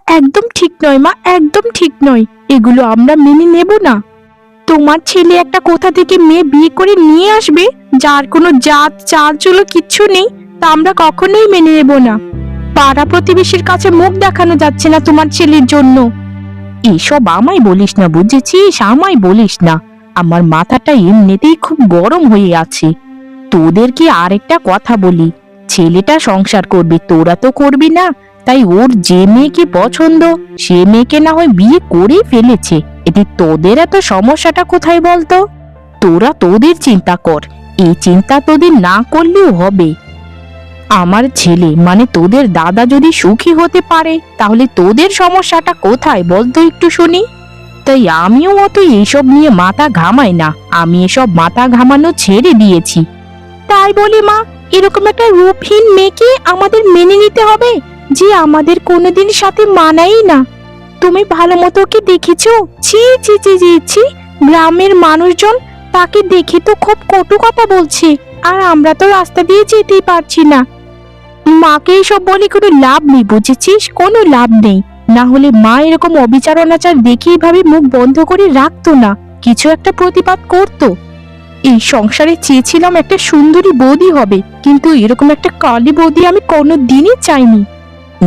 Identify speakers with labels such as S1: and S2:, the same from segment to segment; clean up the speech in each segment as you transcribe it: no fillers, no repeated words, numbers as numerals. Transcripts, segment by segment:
S1: একদম ঠিক নয় মা, একদম ঠিক নয়। এগুলো আমরা মেনে নেব না। তোমার ছেলে একটা কোথা থেকে মেয়ে বিয়ে করে নিয়ে আসবে যার কোনো জাত চালচুলো কিচ্ছু নেই, তা আমরা কখনোই মেনে নেব না। পাড়া প্রতিবেশীর কাছে মুখ দেখানো যাচ্ছে না তোমার ছেলের জন্য। এসব আমায় বলিস না, বুঝেছিস? আমায় বলিস না। আমার মাথাটা এমনিতেই খুব গরম হয়ে আছে। তোদেরকে আরেকটা কথা বলি, ছেলেটা সংসার করবে, তোরা তো করবি না। তাই ওর যে মেয়েকে পছন্দ সে মেয়েকে না হয় বিয়ে করে ফেলেছে। এতে তোদের এত সমস্যাটা কোথায় বলতো? তোরা তোদের চিন্তা কর, এই চিন্তা তোদের না করলেও হবে। আমার ছেলে মানে তোদের দাদা যদি সুখী হতে পারে তাহলে তোদের সমস্যাটা কোথায় বলতো একটু শুনি। তাই আমিও অত এইসব নিয়ে মাথা ঘামাই না, আমি এসব মাথা ঘামানো ছেড়ে দিয়েছি। তাই বলি মা, এরকম একটা রূপহীন মেয়েকে আমাদের মেনে নিতে হবে যে আমাদের কোনোদিন সাথে মানাই না? তুমি ভালো মতো কি দেখেছো? ছি ছি ছি ছি ছি, গ্রামের মানুষজন তাকে দেখে তো খুব কটু কথা বলছে, আর আমরা তো রাস্তা দিয়ে যেতেই পারছি না। মাকে এসব বলে কোনো লাভ নেই, বুঝেছিস? কোনো লাভ নেই। না হলে মা এরকম অবিচার অনাচার দেখে এভাবে মুখ বন্ধ করে রাখতো না, কিছু একটা প্রতিবাদ করতো। এই সংসারে চেয়েছিলাম একটা সুন্দরী বৌদি হবে, কিন্তু এরকম একটা কালী বৌদি আমি কোনোদিনই চাইনি।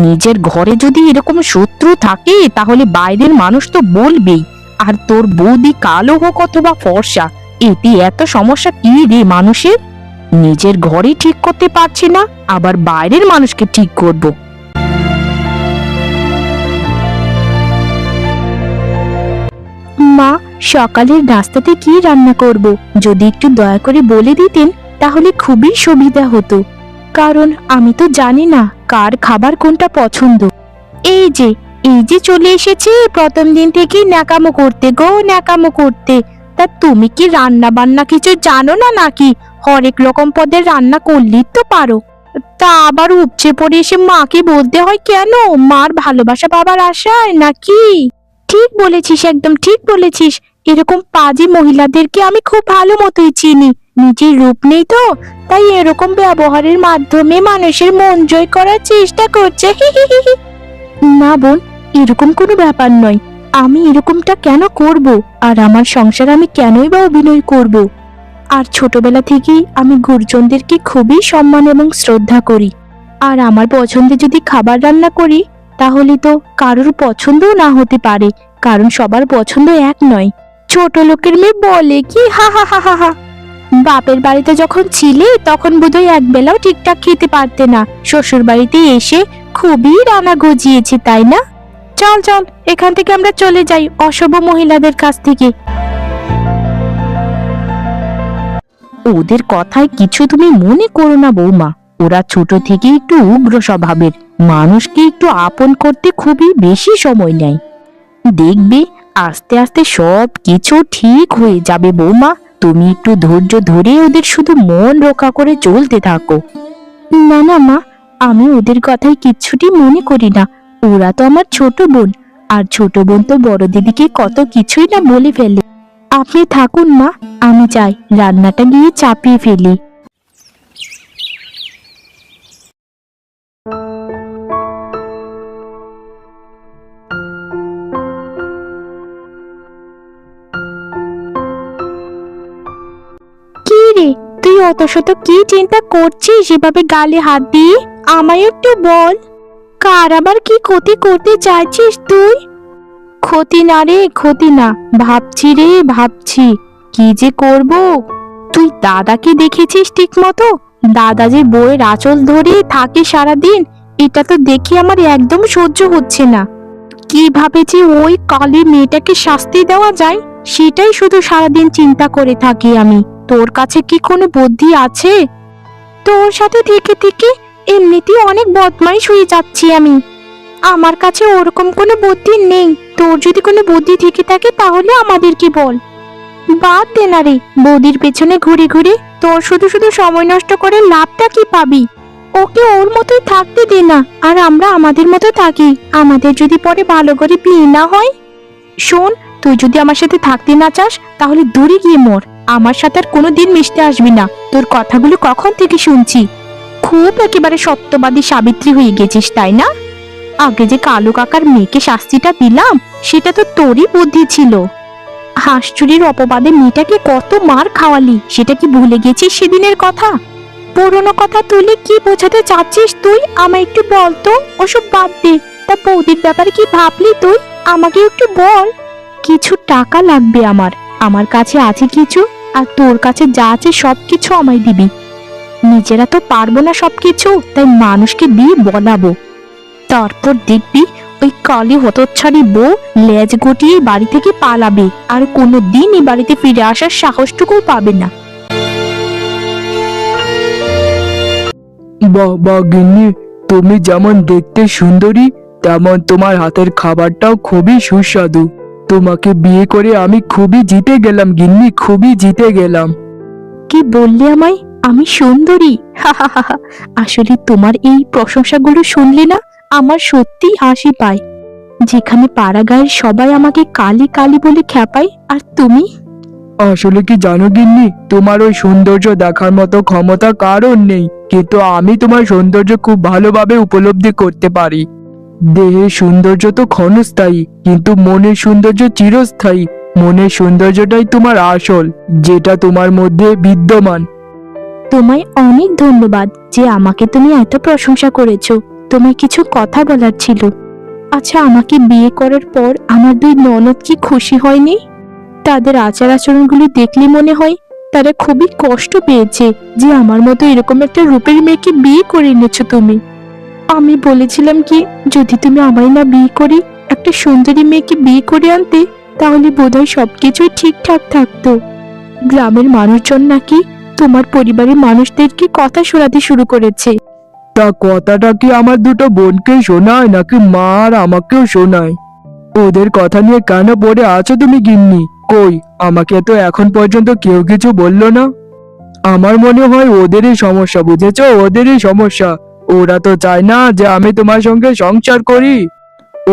S1: নিজের ঘরে যদি এরকম শত্রু থাকে তাহলে বাইরের মানুষ তো বলবেই। আর তোর বৌদি কালো হোক অথবা ফর্সা, এতে এত সমস্যা কি রে মানুষের? নিজের ঘরে ঠিক করতে পারছি না, আবার বাইরের মানুষকে ঠিক করব। মা, সকালের নাস্তাতে কি রান্না করব যদি একটু দয়া করে বলে দিতেন তাহলে খুবই সুবিধা হতো, কারণ আমি তো জানি না কার খাবার কোনটা পছন্দ। এই যে এই যে চলে এসেছি প্রথম দিন থেকেই ন্যাকামো করতে গো, ন্যাকামো করতে। তা তুমি কি রান্না বান্না কিছু জানো না নাকি? হরেক রকম পদের রান্না করলেই তো পারো। তা আবার উপচে পড়ে এসে মাকে বলতে হয় কেন? মার ভালোবাসা পাবার আশায় নাকি? ঠিক বলেছিস, একদম ঠিক বলেছিস। এরকম পাজি মহিলাদেরকে আমি খুব ভালো মতোই চিনি। নিজের রূপ নেই তো, তাই এরকম ব্যবহারের মাধ্যমে মানুষের মন জয় করার চেষ্টা করছে। না বোন, এরকম কোনো ব্যাপার নয়। আমি এরকমটা কেন করব? আর আমার সংসার আমি কেনই বা অভিনয় করব? আর ছোটবেলা থেকেই আমি গুরুজনদেরকে খুবই সম্মান এবং শ্রদ্ধা করি। আর আমার পছন্দে যদি খাবার রান্না করি তাহলে তো কারোর পছন্দও না হতে পারে, কারণ সবার পছন্দ এক নয়। ছোট লোকের মেয়ে বলে কি, হা হা হা হা হা। বাপের বাড়িতে যখন ছিলে তখন বোধহয় এক বেলাও ঠিকঠাক খেতে পারতে না, শ্বশুর বাড়িতে এসে খুবই রান্না গজিয়েছে, তাই না? চল চল, এখান থেকে আমরা চলে যাই অসভ্য মহিলাদের কাছ থেকে। ওদের কথায় কিছু তুমি মনে করো না বৌমা, ওরা ছোট থেকে একটু উগ্র স্বভাবের, মানুষকে একটু আপন করতে খুবই বেশি সময় নেয়। দেখবে আস্তে আস্তে সব কিছু ঠিক হয়ে যাবে বৌমা, তুমি একটু ধৈর্য ধরে ওদের শুধু মন রক্ষা করে চলতে থাকো। না না মা, আমি ওদের কথাই কিচ্ছুটি মনে করি না। ওরা তো আমার ছোট বোন, আর ছোট বোন তো বড় দিদিকে কত কিছুই না বলে ফেলে। আপনি থাকুন মা, আমি যাই রান্নাটা গিয়ে চাপিয়ে ফেলি। কি রে, তুই অত শত কি চিন্তা করছিস এভাবে গালে হাত দিয়ে? আমায় একটু বল, কার আবার কি ক্ষতি করতে চাইছিস তুই? ক্ষতি না রে, ক্ষতি না, ভাবছি রে ভাবছি কি যে করব। তুই দাদাকে দেখেছিস ঠিক মতো? দাদা যে বউয়ের আঁচল ধরে থাকে সারাদিন, এটা তো দেখে আমার একদম সহ্য হচ্ছে না। কিভাবে যে ওই কালী মেয়েটাকে শাস্তি দেওয়া যায় সেটাই শুধু সারাদিন চিন্তা করে থাকি আমি। তোর কাছে কি কোনো বুদ্ধি আছে? তোর সাথে থেকে থেকে এমনিতেই অনেক বদমাইশ হয়ে যাচ্ছি আমি। আমার কাছে ওরকম কোনো বুদ্ধি নেই। তোর যদি কোনো বুদ্ধি থেকে থাকে তাহলে আমাদেরকে বল। বাদ দে না রে, বৌদির পেছনে ঘুরে ঘুরে তোর শুধু শুধু সময় নষ্ট করে লাভটা কি পাবি? ওকে ওর মতোই থাকতে দে না, আর আমরা আমাদের মতো থাকি। আমাদের যদি পরে ভালো করে বিয়ে না হয়। শোন, তুই যদি আমার সাথে থাকতে না চাস তাহলে দূরে গিয়ে মর, আমার সাথে আর কোনোদিন মিশতে আসবি না। তোর কথাগুলো কখন থেকে শুনছি, খুব একেবারে সত্যবাদী সাবিত্রী হয়ে গেছিস তাই না? আগে যে কালু কাকার মেয়েকে শাস্তিটা দিলাম সেটা তো তোরই বুদ্ধি ছিল। হাঁস চুরির অপবাদে মেয়েটাকে কত মার খাওয়ালি, সেটা কি ভুলে গেছিস সেদিনের কথা? পুরোনো কথা তুলে কি বোঝাতে চাচ্ছিস তুই? আমায় একটু বল তো। ওসব বাদ দে। তা বৌদির ব্যাপারে কি ভাবলি তুই? আমাকে একটু বল। কিছু টাকা লাগবে আমার। আমার কাছে আছে কিছু, আর তোর কাছে যা আছে সবকিছু আমায় দিবি। নিজেরা তো পারবো না সবকিছু, তাই মানুষকে দিয়ে বলাবো। তারপর দেখবি ওই কালি হতচ্ছাড়ি বউ লেজ গুটিয়ে বাড়ি থেকে পালাবে, আর কোনো দিন এই বাড়িতে ফিরে আসার সাহসটুকুও পাবে না।
S2: বাহ বাহ গিন্নি, তুমি যেমন দেখতে সুন্দরী তেমন তোমার হাতের খাবারটাও খুবই সুস্বাদু। তোমাকে বিয়ে করে আমি খুবই জিতে গেলাম গিন্নি, খুবই জিতে গেলাম।
S1: কি বললে আমায় আমি সুন্দরী? আসলে তোমার এই প্রশংসাগুলো শুনলে না আমার সত্যিই হাসি পায়। যেখানে পাড়া গায়ের সবাই আমাকে কালি কালি বলে খ্যাপায়, আর তুমি?
S2: আসলে কি জানো গিন্নি, তোমার ওই সৌন্দর্য দেখার মতো ক্ষমতা কারোর নেই, কিন্তু আমি তোমার সৌন্দর্য খুব ভালোভাবে উপলব্ধি করতে পারি। দেহের সৌন্দর্য তো ক্ষণস্থায়ী, কিন্তু মনের সৌন্দর্য চিরস্থায়ী। মনের সৌন্দর্যটাই তোমার আসল, যেটা তোমার মধ্যে বিদ্যমান।
S1: তোমায় অনেক ধন্যবাদ যে আমাকে তুমি এত প্রশংসা করেছো। তোমায় কিছু কথা বলার ছিল। আচ্ছা, আমাকে বিয়ে করার পর আমার দুই ননদ কি খুশি হয়নি? তাদের আচার আচরণগুলি দেখলে মনে হয় তারা খুবই কষ্ট পেয়েছে যে আমার মতো এরকম একটা রূপের মেয়েকে বিয়ে করে এনেছো তুমি। আমি বলেছিলাম কি, যদি তুমি আমায় না বিয়ে করি একটা সুন্দরী মেয়েকে বিয়ে করে আনতে, তাহলে বোধহয় সবকিছুই ঠিকঠাক থাকতো। গ্রামের মানুষজন নাকি তোমার পরিবারের মানুষদেরকে কথা শোনাতে শুরু করেছে।
S2: তা কথাটা কি আমার দুটো বোনকে শোনায় নাকি মা আর আমাকেও শোনায়? ওদের কথা নিয়ে কেন পড়ে আছো তুমি গিন্নি? কই, আমাকে তো এখন পর্যন্ত কেউ কিছু বললো না। আমার মনে হয় ওদেরই সমস্যা, বুঝেছো? ওদেরই সমস্যা। ওরা তো চায় না যে আমি তোমার সঙ্গে সংসার করি।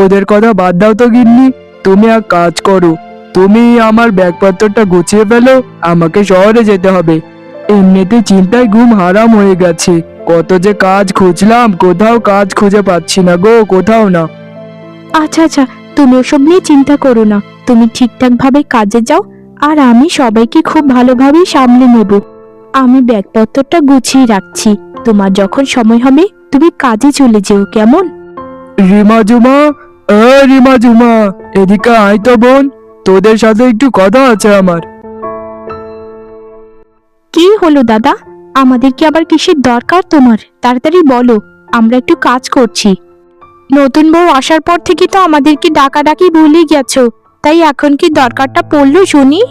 S2: ওদের কথা বাদ দাও তো গিন্নি, তুমি এক কাজ করো, তুমি আমার ব্যাগপত্রটা গুছিয়ে ফেলো, আমাকে শহরে যেতে হবে। এমনিতে চিন্তায় ঘুম হারাম হয়ে গেছে। কত যে কাজ খুঁজলাম, কোথাও কাজ খুঁজে পাচ্ছি না গো, কোথাও না।
S1: আচ্ছা আচ্ছা, তুমি ওসব নিয়ে চিন্তা করো না। তুমি ঠিকঠাক ভাবে কাজে যাও, আর আমি সবাইকে খুব ভালোভাবেই সামলে নেব। আমি ব্যাগপত্রটা গুছিয়ে রাখছি। তোমার যখন সময় হবে তুমি কাজে চলে যেও, কেমন?
S2: রিমা জুমা, রিমা জুমা, এদিকে আয় তো বোন, তোদের সাথে একটু কথা আছে আমার।
S1: কি হলো দাদা? আমাদের কি আবার কিসের দরকার তোমার? তাড়াতাড়ি বলো, আমরা একটু কাজ করছি। নতুন বউ আসার পর থেকে তো আমাদেরকে ডাকাডাকি ভুলে গেছো, তাই এখন কি দরকারটা পড়লো শুনি?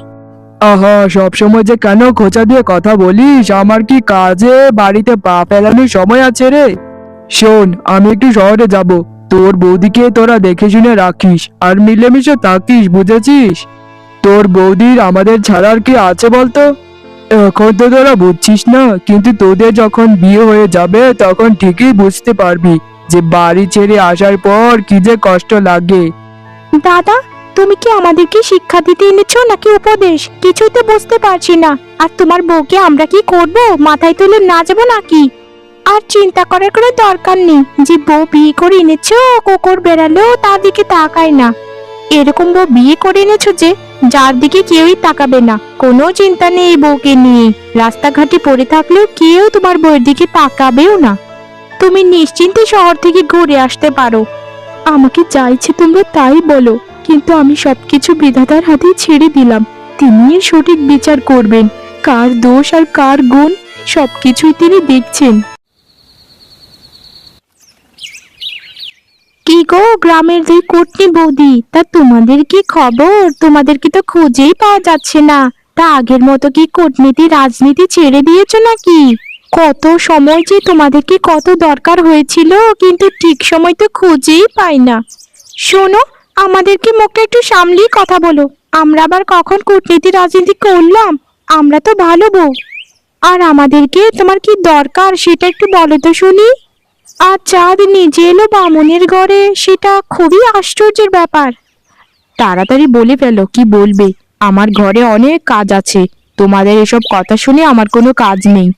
S2: আহা, সবসময় যে কেন খোঁচা দিয়ে কথা বলিস? আমার কি কাজে বাড়িতে পা ফেলানোর সময় আছে রে? শোন, আমি একটু শহরে যাব, তোর বৌদিকে তোরা দেখে শুনে রাখিস আর মিলেমিশে থাকিস, বুঝেছিস? তোর বৌদির আমাদের ছাড়ার কি আছে বলতো? এখন তো তোরা বুঝছিস না, কিন্তু তোদের যখন বিয়ে হয়ে যাবে তখন ঠিকই বুঝতে পারবি যে বাড়ি ছেড়ে আসার পর কি যে কষ্ট লাগে।
S1: দাদা, তুমি কি আমাদেরকে শিক্ষা দিতে এনেছো নাকি উপদেশ? কিছুই তো বুঝতে পারছি না। আর তোমার বউকে আমরা কি করব? মাথায় তুলে নাচবো নাকি? আর চিন্তা করার কোনো দরকার নেই যে বউ বিয়ে করে এনেছো, কুকুর বেড়ালেও তার দিকে তাকায় না। এরকম বউ বিয়ে করে এনেছো যে যার দিকে কেউই তাকাবে না। কোনো চিন্তা নেই এই বউকে নিয়ে। রাস্তাঘাটে পড়ে থাকলেও কেউ তোমার বউয়ের দিকে তাকাবেও না। তুমি নিশ্চিন্তে শহর থেকে ঘুরে আসতে পারো। আমাকে যা ইচ্ছে তোমরা তাই বলো, কিন্তু আমি সবকিছু বিধাতার হাতে ছেড়ে দিলাম। তিনি এর সঠিক বিচার করবেন। কার দোষ আর কার গুণ সবকিছুই তিনি দেখছেন। কি গো গ্রামের দুই কোটনি বৌদি, তা তোমাদের কি খবর? তোমাদেরকে তো খুঁজেই পাওয়া যাচ্ছে না। তা আগের মতো কি কূটনীতি রাজনীতি ছেড়ে দিয়েছো নাকি? কত সময় যে তোমাদেরকে কত দরকার হয়েছিল, কিন্তু ঠিক সময় তো খুঁজেই পাই না। শোনো, আমাদেরকে মুখে একটু সামলেই কথা বলো। আমরা আবার কখন কূটনীতি রাজনীতি করলাম? আমরা তো ভালো বউ। আর আমাদেরকে তোমার কি দরকার সেটা একটু বলো তো শুনি। আর চাঁদ নিজে এলো বামুনের ঘরে, সেটা খুবই আশ্চর্যের ব্যাপার। তাড়াতাড়ি বলে ফেলো, কি বলবে? আমার ঘরে অনেক কাজ আছে। তোমাদের এসব কথা শুনে আমার কোনো কাজ নেই।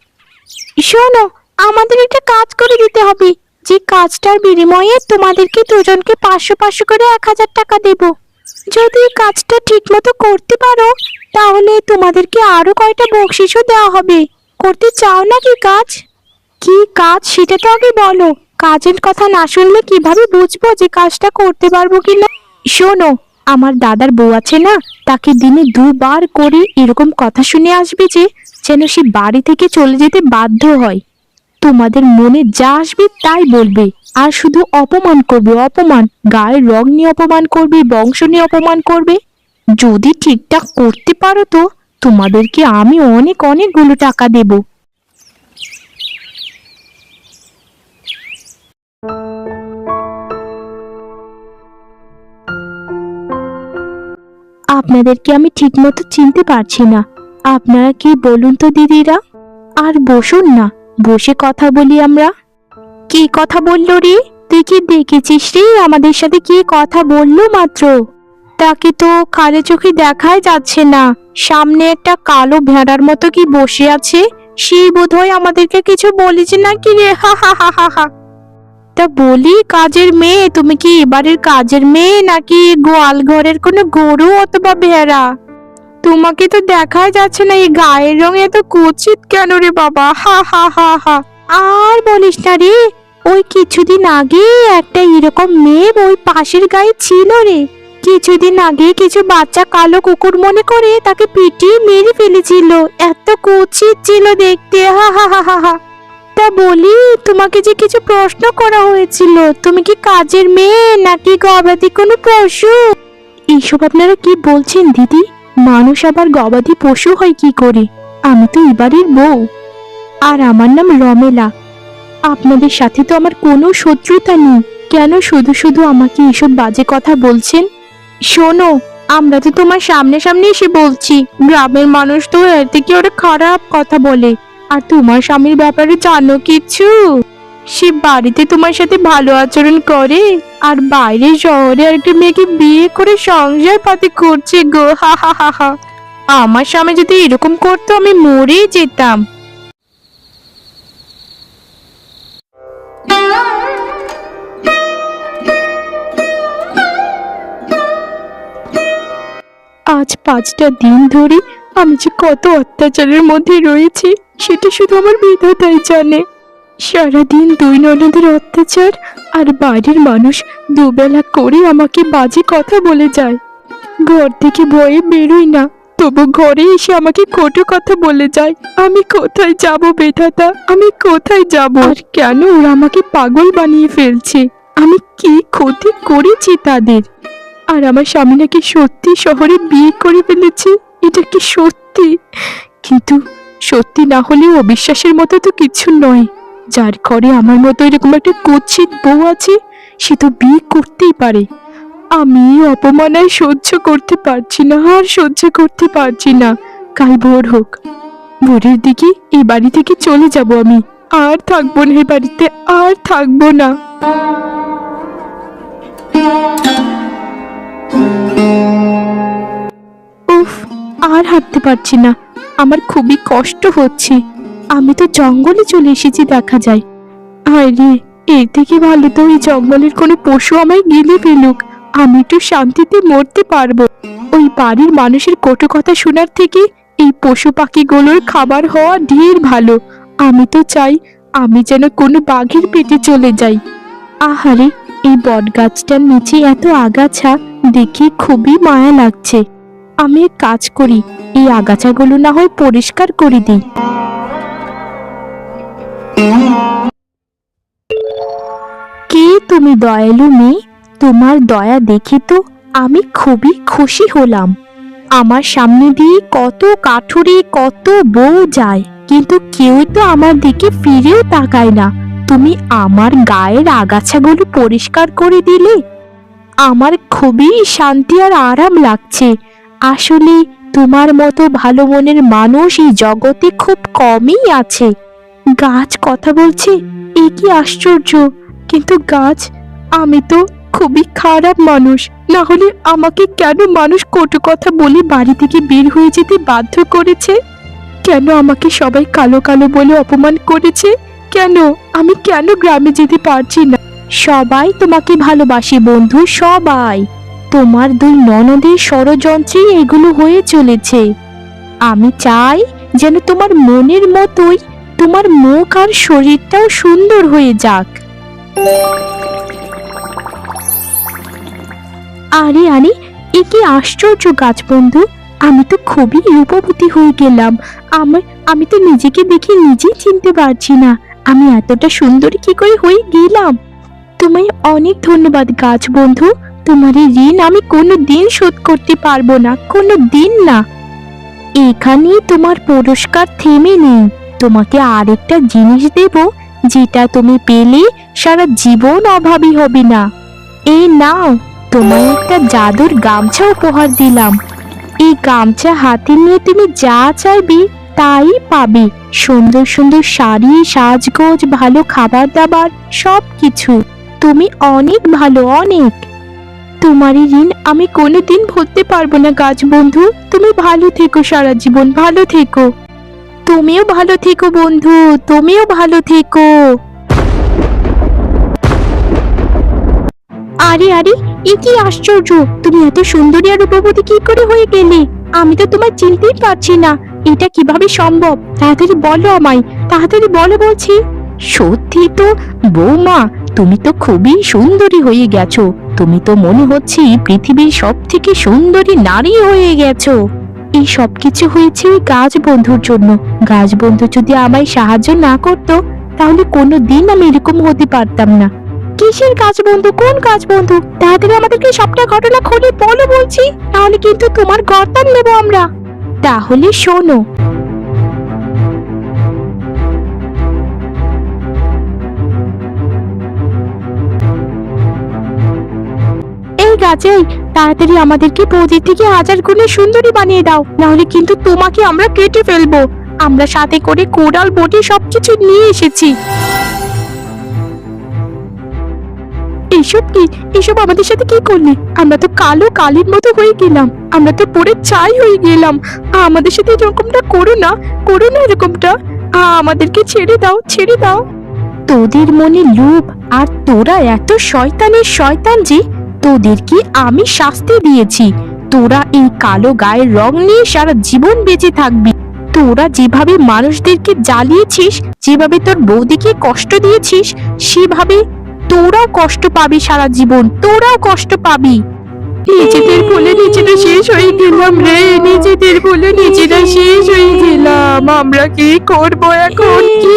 S1: শোনো, আমাদের একটা কাজ করে দিতে হবে। যে কাজটার বিনিময়ে তোমাদেরকে দুজনকে 500 করে 1000 টাকা দেব। যদি কাজটা ঠিক মতো করতে পারো তাহলে তোমাদেরকে আরো কয়টা বকশিশও দেওয়া হবে। করতে চাও নাকি কাজ? কি কাজ সেটা তো আগে বলো। কাজের কথা না শুনলে কিভাবে বুঝবো যে কাজটা করতে পারবো কিনা? শোনো, আমার দাদার বউ আছে না, তাকে দিনে 2বার করে এরকম কথা শুনে আসবে যে যেন সে বাড়ি থেকে চলে যেতে বাধ্য হয়। তোমাদের মনে যা আসবে তাই বলবে, আর শুধু অপমান করবে, অপমান। গায়ের রং নিয়ে অপমান করবে, বংশ নিয়ে অপমান করবে। যদি ঠিকঠাক করতে পারো তো তোমাদেরকে আমি অনেক অনেকগুলো টাকা দেব। আপনাদেরকে আমি ঠিকমতো চিনতে পারছি না। আপনারা কি বলুন তো দিদিরা? আর বসুন না, বসে কথা বলি আমরা। কি কথা বললো রে? তুই কি দেখেছিস রে আমাদের সাথে কি কথা বললো মাত্র? তাকে তো কালো চোখে দেখাই যাচ্ছে না। সামনে একটা কালো ভেড়ার মতো কি বসে আছে, সেই বোধহয় আমাদেরকে কিছু বলেছে নাকি রে? হা হা হা হা হা। তা বলি, কাজের মেয়ে তুমি কি এবারের কাজের মেয়ে নাকি গোয়াল ঘরের কোনো গরু অথবা ভেড়া? তোমাকে তো দেখাই যাচ্ছে না, এই গায়ের রং এত কুৎসিত কেন রে বাবা? হা হা হা হা। আর বলিস না রে, ওই কিছুদিন আগে একটা এরকম মেয়ে ওই পাশের গায়ে ছিল রে। কিছুদিন আগে কিছু বাচ্চা কালো কুকুর মনে করে তাকে পিটিয়ে মেরে ফেলেছিল। এত কুৎসিত ছিল দেখতে। হা হা হা হা হা। তা বলি, তোমাকে যে কিছু প্রশ্ন করা হয়েছিল, তুমি কি কাজের মেয়ে নাকি গবাদি কোনো পশু? এইসব আপনারা কি বলছেন দিদি? মানুষ আবার গবাদি পশু হয় কি করে? আমি তো এবারের বউ, আর আমার নাম রমেলা। আপনাদের সাথে তো আমার কোনো শত্রুতা নেই, কেন শুধু শুধু আমাকে এসব বাজে কথা বলছেন? শোনো, আমরা তো তোমার সামনে সামনে এসে বলছি, গ্রামের মানুষ তো এর থেকে ওরা খারাপ কথা বলে। আর তোমার স্বামীর ব্যাপারে জানো কিছু? সে বাড়িতে তোমার সাথে ভালো আচরণ করে, আর বাইরে শহরে একটা মেয়েকে বিয়ে করে সংসার পাতি করছে গো। হা হা হা হা। আমার স্বামী যদি এরকম করতো আমি মরেই যেতাম। আজ 5টা দিন ধরে আমি যে কত অত্যাচারের মধ্যে রয়েছি সেটা শুধু আমার বিধাতাই জানে। সারাদিন 2 ননদের অত্যাচার, আর বাড়ির মানুষ দুবেলা করে আমাকে বাজে কথা বলে যায়। ঘর থেকে ভয়ে বেরোই না, তবু ঘরে এসে আমাকে কটু কথা বলে যায়। আমি কোথায় যাব বিধাতা? আমি কোথায় যাব? আর কেন ওরা আমাকে পাগল বানিয়ে ফেলছে? আমি কি ক্ষতি করেছি তাদের? আর আমার স্বামী নাকি সত্যি শহরে বিয়ে করে ফেলেছে। এটা কি সত্যি? কিন্তু সত্যি না হলেও অবিশ্বাসের মতো তো কিছু নয়। যার ঘরে আমার মতো এরকম একটা কুৎসিত বউ আছে, সে তো বিয়ে করতেই পারে। আমি অপমানায় সহ্য করতে পারছি না, আর সহ্য করতে পারছি না। কাল ভোর হোক, ভোরের দিকে এই বাড়ি থেকে চলে যাব আমি। আর থাকবো না এই বাড়িতে, আর থাকবো না। উফ, আর হাঁটতে পারছি না, আমার খুবই কষ্ট হচ্ছে। আমি তো জঙ্গলে চলে এসেছি দেখা যায়। হায় রে, এর থেকে ভালো তো এই জঙ্গলের কোনো পশু আমায় গিলে ফেলুক, আমি একটু শান্তিতে মরতে পারবো। ওই বাড়ির মানুষের কটু কথা শোনার থেকে এই পশু পাখিগুলোর খাবার হওয়া ঢের ভালো। আমি তো চাই আমি যেন কোনো বাঘের পেটে চলে যাই। আহারে, এই বট গাছটার নিচে এত আগাছা, দেখে খুবই মায়া লাগছে। আমি এক কাজ করি, এই আগাছাগুলো না হয় পরিষ্কার করে দিই। কে তুমি দয়ালু মেয়ে? তোমার দয়া দেখে তো আমি খুবই খুশি হলাম। আমার সামনে দিয়ে কত কাঠুরে কত বউ যায়, কিন্তু কেউ তো আমার দিকে ফিরেও তাকায় না। তুমি আমার গায়ের আগাছাগুলো পরিষ্কার করে দিলে। আমার খুবই শান্তি আর আরাম লাগছে। আসলে তোমার মতো ভালো মনের মানুষ এই জগতে খুব কমই আছে। গাছ কথা বলছে, এ কি আশ্চর্য! কিন্তু গাছ, আমি তো খুবই খারাপ মানুষ, না হলে আমাকে কেন মানুষ কটু কথা বলে বাড়ি থেকে বের হয়ে যেতে বাধ্য করেছে? কেন আমাকে সবাই কালো কালো বলে অপমান করেছে? কেন আমি কেন গ্রামে যেতে পারছি না? সবাই তোমাকে ভালোবাসে বন্ধু, সবাই। তোমার দুই ননদের ষড়যন্ত্রে এগুলো হয়ে চলেছে। আমি চাই যেন তোমার মনের মতোই তোমার মুখ আর শরীরটাও সুন্দর হয়ে যাক। আরে আরে, এ কি আশ্চর্য গাছ বন্ধু! আমি তো খুবই রূপবতী হয়ে গেলাম। আমি তো নিজেকে দেখে নিজেই চিনতে পারছি না আমি এতটা সুন্দরী কি করে হয়ে গেলাম। তোমায় অনেক ধন্যবাদ গাছ বন্ধু। তোমার এই ঋণ আমি কোনো দিন শোধ করতে পারবো না, কোনো দিন না। এখানে তোমার পুরস্কার থেমে নেই। তোমাকে আরেকটা জিনিস দেব, যেটা তুমি পেলে সারা জীবন অভাবী হবে না। এই নাও, তোমায় একটা জাদুর গামছা উপহার দিলাম। এই গামছা হাতে নিয়ে তুমি যা চাইবে তাই পাবে। সুন্দর সুন্দর শাড়ি, সাজগোজ, ভালো খাবার দাবার, সবকিছু। তুমি অনেক ভালো, অনেক। তোমার এই ঋণ আমি কোনোদিন ভুলতে পারবো না গাছ বন্ধু। তুমি ভালো থেকো, সারা জীবন ভালো থেকো। তুমিও ভালো থেকো বন্ধু, তুমিও ভালো থেকো। আরে আরে, এ কি আশ্চর্য! তুমি এত সুন্দরী আর রূপবতী কি করে হয়ে গেলে? আমি তো তোমায় চিনতেই পারছি না। এটা কিভাবে সম্ভব? তাড়াতাড়ি বলো আমায়, তাড়াতাড়ি বলো বলছি। সত্যি তো বৌমা, তুমি তো খুবই সুন্দরী হয়ে গেছো। তুমি তো মনে হচ্ছে পৃথিবীর সব থেকে সুন্দরী নারী হয়ে গেছো। এই সব কিছু হয়েছে ওই গাছ বন্ধুর জন্য। গাছ বন্ধু যদি আমায় সাহায্য না করতো, তাহলে কোনোদিন আমি এরকম হতে পারতাম না। কিসের কাজ বন্ধু? কোন কাজ বন্ধু? তাড়াতাড়ি আমাদেরকে সবটা ঘটনা খুলে বলো বলছি, তাহলে কিন্তু তোমার গর্দান নেবো আমরা। তাহলে শোনো। এই গাছে, তাড়াতাড়ি আমাদেরকে বৌদির থেকে 1000 গুণে সুন্দরী বানিয়ে দাও, নাহলে কিন্তু তোমাকে আমরা কেটে ফেলবো। আমরা সাথে করে কোড়াল, বটি সবকিছু নিয়ে এসেছি। এসব কি? এসব আমাদের সাথে কি করলে? আমরা তো কালো কালির মতো হয়ে গেলাম। আমরা তো পরে ছাই হয়ে গেলাম। আমাদের সাথে এরকমটা করো না, করো না এরকমটা। আমাদেরকে ছেড়ে দাও, ছেড়ে দাও। তোদের মনে লোভ, আর তোরা এত শয়তানের শয়তান যে তোদেরকে আমি শাস্তি দিয়েছি। তোরা এই কালো গায়ের রং নিয়ে সারা জীবন বেঁচে থাকবি। তোরা যেভাবে মানুষদেরকে জ্বালিয়েছিস, যেভাবে তোর বৌদিকে কষ্ট দিয়েছিস, সেভাবে তোরাও কষ্ট পাবি সারা জীবন, তোরাও কষ্ট পাবি। নিজেদের ভুলে নিজেরা শেষ হয়ে গেলাম রে, নিজেদের ভুলে নিজেরা শেষ হয়ে গেলাম। আমরা কি করবো এখন, কি